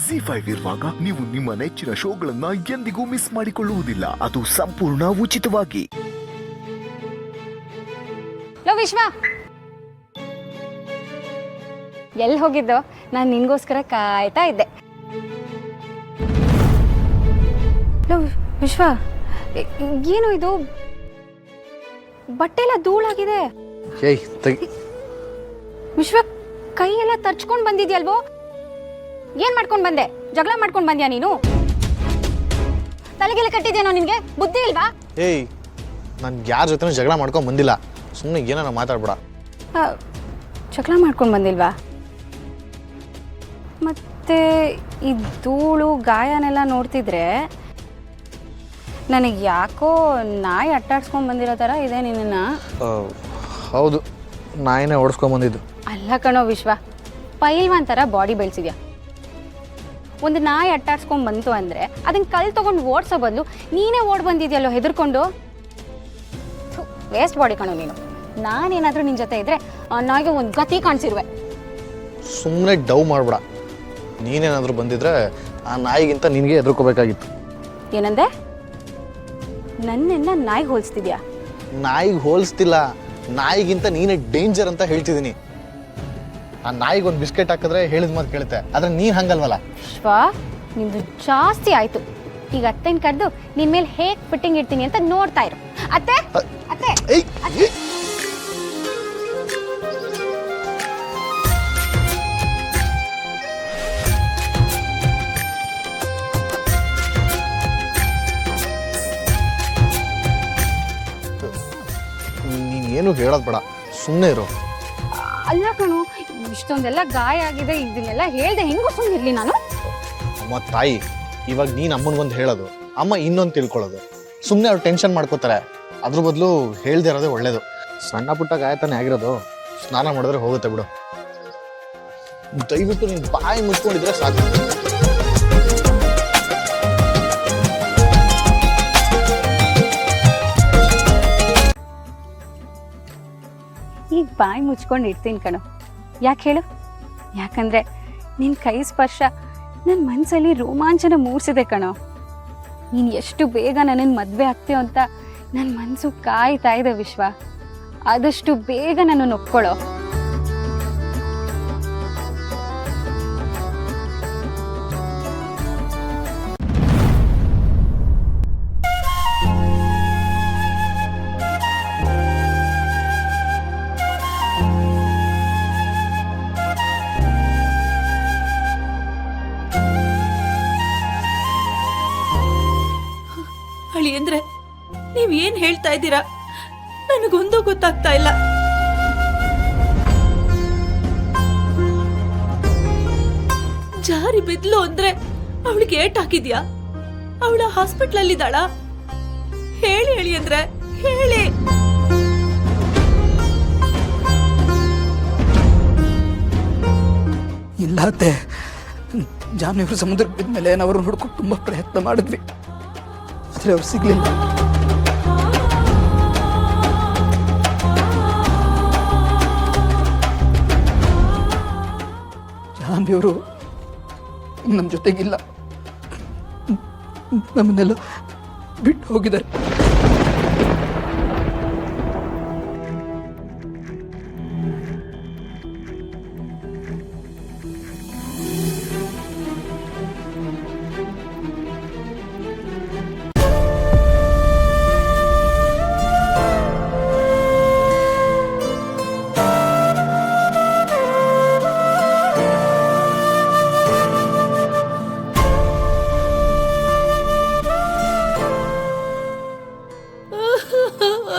ಜಿ5 ಇರುವಾಗ ನೀವು ನಿಮ್ಮ ನೆಚ್ಚಿನ ಶೋಗಳನ್ನ ಎಂದಿಗೂ ಮಿಸ್ ಮಾಡಿಕೊಳ್ಳುವುದಿಲ್ಲ. ಅದು ಸಂಪೂರ್ಣ ಉಚಿತವಾಗಿ. ಲೋ ವಿಶ್ವ, ಎಲ್ಲಿ ಹೋಗಿದ್ದು? ನಾನು ನಿನ್ಗೋಸ್ಕರ ಕಾಯ್ತಾ ಇದ್ದೆ. ಲೋ ವಿಶ್ವ, ಏನು ಇದು? ಬಟ್ಟೆ ಎಲ್ಲ ಧೂಳಾಗಿದೆ. ವಿಶ್ವ, ಕೈ ಎಲ್ಲ ತರ್ಚ್ಕೊಂಡ್ ಬಂದಿದ್ಯಲ್ವೋ? ಏನ್ ಮಾಡ್ಕೊಂಡ್ ಬಂದೆ? ಜಗಳ ಮಾಡ್ಕೊಂಡ್ ಬಂದ್ಯಾ ನೀನು? ತಲೆಗೆಲ್ಲ ಕಟ್ಟಿದ್ಯೇನೋ? ನಿನ್ಗೆ ಬುದ್ಧಿ ಇಲ್ವಾ? ನಾನು ಯಾರ ಜೊತೆ ಜಗಳ ಮಾಡ್ಕೊಂಡ್ ಬಂದಿಲ್ಲ. ಸುಮ್ಮನೆ ಏನಾರ ಮಾತಾಡ್ಬೇಡ. ಜಗಳ ಮಾಡ್ಕೊಂಡ್ ಬಂದಿಲ್ವಾ? ಮತ್ತೆ ಈ ಧೂಳು ಗಾಯನೆಲ್ಲ ನೋಡ್ತಿದ್ರೆ ನನಗೆ ಯಾಕೋ ನಾಯಿ ಅಟ್ಟಾಡ್ಸ್ಕೊಂಡ್ ಬಂದಿರೋ ಥರ ಇದೆ ನಿನ್ನ. ಹೌದು, ನಾಯಿನೇ ಓಡಿಸ್ಕೊಂಡ್ ಬಂದಿದ್ದು. ಅಲ್ಲ ಕಣೋ ವಿಶ್ವ, ಪೈಲ್ವಾನ್ ಥರ ಬಾಡಿ ಬೆಳೆಸಿದ್ಯಾ. ಒಂದು ನಾಯಿ ಅಟ್ಟಾಡ್ಸ್ಕೊಂಡ್ ಬಂತು ಅಂದರೆ ಅದನ್ನ ಕಲ್ ತೊಗೊಂಡು ಓಡಿಸೋ ಬದಲು ನೀನೇ ಓಡ್ ಬಂದಿದ್ಯಲ್ಲೋ ಹೆದರ್ಕೊಂಡು. ವೇಸ್ಟ್ ಬಾಡಿ ಕಣೋ ನೀನು. ನಾನೇನಾದರೂ ನಿನ್ನ ಜೊತೆ ಇದ್ರೆ ಆ ನಾಯಿಗೆ ಒಂದು ಗತಿ ಕಾಣಿಸಿರುವೆ. ಸುಮ್ಮನೆ ಡವ್ ಮಾಡಬೇಡ. ನೀನೇನಾದರೂ ಬಂದಿದ್ರೆ ಆ ನಾಯಿಗಿಂತ ನಿನಗೆ ಹೆದರ್ಕೋಬೇಕಾಗಿತ್ತು. ಏನಂದೆ? ನನ್ನೆಲ್ಲ ನಾಯಿಗೆ ಹೋಲಿಸ್ತಿದ್ಯಾ? ನಾಯಿಗೆ ಹೋಲಿಸ್ತಿಲ್ಲ, ನಾಯಿಗಿಂತ ನೀನೇ ಡೇಂಜರ್ ಅಂತ ಹೇಳ್ತಿದ್ದೀನಿ. ಆ ನಾಯಿಗೆ ಒಂದು ಬಿಸ್ಕೆಟ್ ಹಾಕಿದ್ರೆ ಹೇಳಿದ ಮಾತು ಕೇಳುತ್ತೆ, ಆದ್ರೆ ನೀನು ಹಂಗಲ್ವಲ್ಲ. ವಿಶ್ವ, ನಿಮ್ದು ಜಾಸ್ತಿ ಆಯ್ತು. ಈಗ ಅತ್ತೆನ ಕರೆದು ನಿನ್ ಮೇಲೆ ಹೇಗೆ ಫಿಟ್ಟಿಂಗ್ ಇಡ್ತೀನಿ ಅಂತ ನೋಡ್ತಾ ಇರು. ಅತ್ತೆ ಅತ್ತೆ, ನೀನೇನು ಹೇಳೋದು ಬೇಡ, ಸುಮ್ಮನೆ ಇರು. ಅಲ್ಲ ಕಣು, ಇಷ್ಟೊಂದೆಲ್ಲ ಗಾಯ ಆಗಿದೆ, ಇದನ್ನೆಲ್ಲ ಹೇಳ್ದೆ ಹೆಂಗೋ ಸುಮ್ಮನಿರ್ಲಿ ನಾನು? ಅಮ್ಮ ತಾಯಿ, ಇವಾಗ ನೀನು ಅಮ್ಮನಿಗೊಂದು ಹೇಳೋದು, ಅಮ್ಮ ಇನ್ನೊಂದು ತಿಳ್ಕೊಳ್ಳೋದು. ಸುಮ್ಮನೆ ಅವ್ರು ಟೆನ್ಷನ್ ಮಾಡ್ಕೋತಾರೆ. ಅದ್ರ ಬದಲು ಹೇಳ್ದೆ ಇರೋದೇ ಒಳ್ಳೇದು. ಸಣ್ಣ ಪುಟ್ಟ ಗಾಯ ತಾನೇ ಆಗಿರೋದು, ಸ್ನಾನ ಮಾಡಿದ್ರೆ ಹೋಗುತ್ತೆ ಬಿಡು. ದಯವಿಟ್ಟು ನೀನು ಬಾಯಿ ಮುಚ್ಕೊಂಡಿದ್ರೆ ಸಾಕು. ಈಗ ಬಾಯಿ ಮುಚ್ಕೊಂಡು ಇಡ್ತೀನಿ ಕಣೋ. ಯಾಕೆ ಹೇಳು? ಯಾಕಂದ್ರೆ ನಿನ್ನ ಕೈ ಸ್ಪರ್ಶ ನನ್ನ ಮನಸ್ಸಲ್ಲಿ ರೋಮಾಂಚನ ಮೂಡಿಸಿದೆ ಕಣೋ. ನೀನು ಎಷ್ಟು ಬೇಗ ನನ್ನನ್ನು ಮದುವೆ ಆಗ್ತೀಯೋ ಅಂತ ನನ್ನ ಮನಸ್ಸು ಕಾಯ್ತಾ ಇದೆ ವಿಶ್ವ. ಆದಷ್ಟು ಬೇಗ ನನ್ನನ್ನು ಒಪ್ಕೊಳ್ಳೋ. ಅಂದ್ರೆ ನೀವ್ ಏನ್ ಹೇಳ್ತಾ ಇದ್ದೀರಾ? ನನಗೊಂದು ಗೊತ್ತಾಗ್ತಾ ಇಲ್ಲ. ಜಾರಿ ಬಿದ್ಲು ಅಂದ್ರೆ ಅವಳಿಗೆ ಏಟ್ ಹಾಕಿದ್ಯಾ? ಅವಳ ಹಾಸ್ಪಿಟಲ್ ಅಲ್ಲಿ ಇದ್ದಾಳ? ಹೇಳಿ ಹೇಳಿ ಅಂದ್ರೆ ಹೇಳಿ. ಇಲ್ಲ ಅತ್ತೆ, ಜಾನ್ವಿಯವರು ಸಮುದ್ರಕ್ಕೆ ಬಿದ್ಮೇಲೆ ನಾವು ಹುಡ್ಕೊಂಡು ತುಂಬಾ ಪ್ರಯತ್ನ ಮಾಡಿದ್ವಿ, ಆದ್ರೆ ಅವ್ರು ಸಿಗ್ಲಿಲ್ಲ. ಜಾನ್ವಿಯವರು ನಮ್ಮ ಜೊತೆಗಿಲ್ಲ, ನಮ್ಮನ್ನೆಲ್ಲ ಬಿಟ್ಟು ಹೋಗಿದ್ದಾರೆ.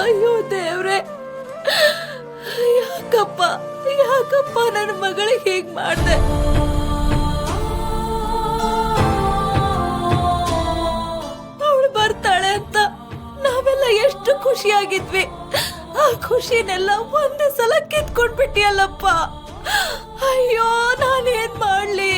ಅಯ್ಯೋ ದೇವ್ರೆ, ಯಾಕಪ್ಪ ಯಾಕಪ್ಪ ನನ್ನ ಮಗಳಿಗೆ ಹೀಗ್ ಮಾಡ್ದೆ? ಅವಳು ಬರ್ತಾಳೆ ಅಂತ ನಾವೆಲ್ಲ ಎಷ್ಟು ಖುಷಿಯಾಗಿದ್ವಿ. ಆ ಖುಷಿನೆಲ್ಲ ಒಂದೇ ಸಲ ಕಿತ್ಕೊಂಡ್ಬಿಟ್ಟಿಯಲ್ಲಪ್ಪ. ಅಯ್ಯೋ, ನಾನೇನ್ ಮಾಡ್ಲಿ?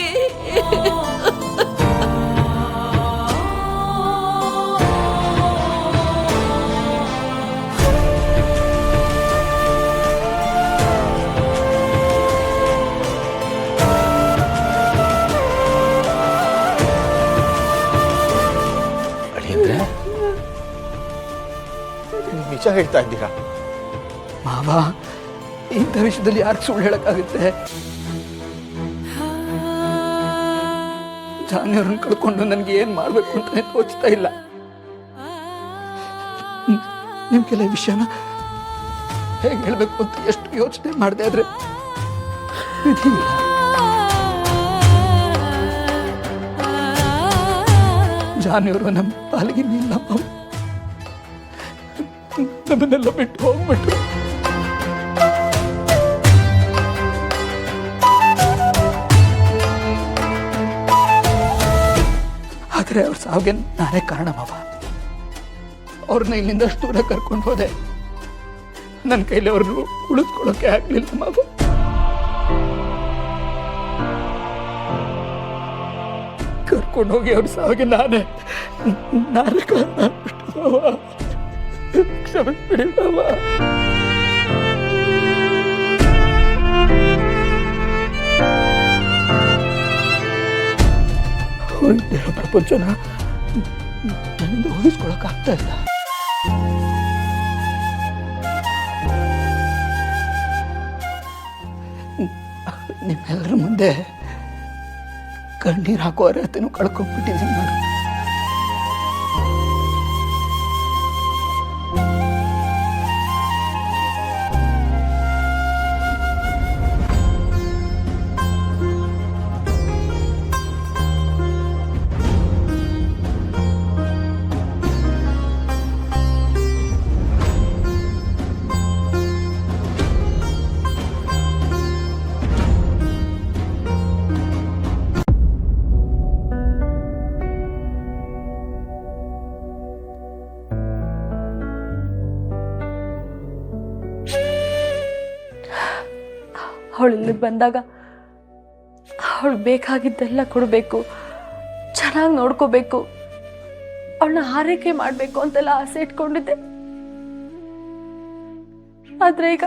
ನಿಜ ಹೇಳ್ತಾ ಇದ್ದೀರಾ? ಮಾವ, ಇಂಥ ವಿಷಯದಲ್ಲಿ ಯಾರಿಗೆ ಸುಳ್ಳು ಹೇಳಕ್ಕಾಗುತ್ತೆ? ಜಾನಿಯವ್ರನ್ನ ಕಳ್ಕೊಂಡು ನನಗೆ ಏನು ಮಾಡಬೇಕು ಅಂತಾನೆ ತೋಚ್ತಾ ಇಲ್ಲ. ನಿಮ್ಗೆಲ್ಲ ಈ ವಿಷಯನ ಹೇಗೆ ಹೇಳಬೇಕು ಅಂತ ಎಷ್ಟು ಯೋಚನೆ ಮಾಡಿದೆ, ಆದರೆ ವಿಧಿಯಿಲ್ಲ. ಜಾನಿಯವರು ನಮ್ಮ ಪಾಲಿಗೆ ನಿಲ್ಲ, ನಮ್ಮನ್ನೆಲ್ಲ ಬಿಟ್ಟು ಹೋಗ್ಬಿಟ್ರು. ಆದರೆ ಅವ್ರ ಸಾವಿಗೆ ನಾನೇ ಕಾರಣ ಮಾವ. ಅವ್ರನ್ನ ಇಲ್ಲಿಂದ ಅಷ್ಟು ದೂರ ಕರ್ಕೊಂಡು ಹೋದೆ. ನನ್ನ ಕೈಲಿ ಅವ್ರನ್ನು ಉಳಿಸ್ಕೊಳ್ಳೋಕೆ ಆಗ್ಲಿಲ್ಲ ಮಾವ. ಕರ್ಕೊಂಡು ಹೋಗಿ ಅವ್ರ ಸಾವಿಗೆ ನಾನೇ ಕಾರಣ ಆಗ್ಬಿಟ್ಟು ಮಾವ. ಕ್ಷಮಿಸ್ಬಿಡಿ ಮಾವ. ಹೊರಟಿರೋ ಪ್ರಪಂಚನ ನನ್ನಿಂದ ಊಹಿಸ್ಕೊಳಕ್ಕಾಗ್ತಾ ಇಲ್ಲ. ನಿಮ್ಮೆಲ್ಲರ ಮುಂದೆ ಕಣ್ಣೀರು ಹಾಕೋ ಅರ್ಹತೆನೂ ಕಳ್ಕೊಂಡ್ಬಿಟ್ಟಿದ್ದೀನಿ ನಾನು. ಅವಳು ಇಲ್ಲಿಗೆ ಬಂದಾಗ ಅವಳು ಬೇಕಾಗಿದ್ದೆಲ್ಲ ಕೊಡಬೇಕು, ಚೆನ್ನಾಗಿ ನೋಡ್ಕೋಬೇಕು, ಅವಳನ್ನ ಆರೈಕೆ ಮಾಡಬೇಕು ಅಂತೆಲ್ಲ ಆಸೆ ಇಟ್ಕೊಂಡಿದ್ದೆ. ಆದ್ರೆ ಈಗ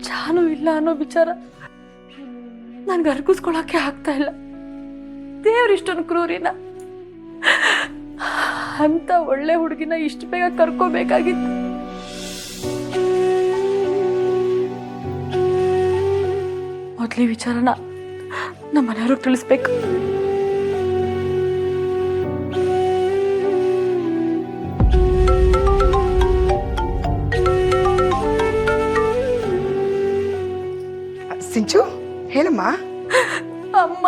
ಜಾನು ಇಲ್ಲ ಅನ್ನೋ ವಿಚಾರ ನನ್ಗೆ ಅರ್ಗಿಸ್ಕೊಳಕ್ಕೆ ಆಗ್ತಾ ಇಲ್ಲ. ದೇವ್ರಿಷ್ಟೊಂದು ಕ್ರೂರಿನ ಅಂತ ಒಳ್ಳೆ ಹುಡುಗಿನ ಇಷ್ಟು ಬೇಗ ಕರ್ಕೋಬೇಕಾಗಿತ್ತು. ಮೊದಲೇ ವಿಚಾರನ ನಮ್ಮ ಮನೆಯವ್ರಿಗೆ ತಿಳಿಸ್ಬೇಕು. ಸಿಂಚು, ಹೇಳಮ್ಮ. ಅಮ್ಮ,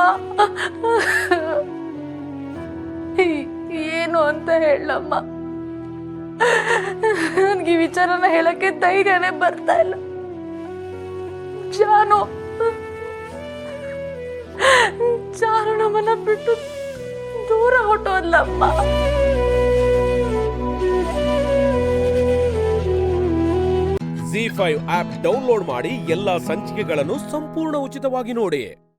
ಏನು ಅಂತ ಹೇಳಮ್ಮ. ನನ್ಗೆ ಈ ವಿಚಾರನ ಹೇಳಕ್ಕೆ ಧೈರ್ಯನೇ ಬರ್ತಾ ಇಲ್ಲ. ಜಾನು ನಮ್ಮನ್ನ ಬಿಟ್ಟು ದೂರ ಹೊಟ್ಟೋದ್ಲಮ್ಮ. ZEE5 ಆಪ್ ಡೌನ್ಲೋಡ್ ಮಾಡಿ ಎಲ್ಲಾ ಸಂಚಿಕೆಗಳನ್ನು ಸಂಪೂರ್ಣ ಉಚಿತವಾಗಿ ನೋಡಿ.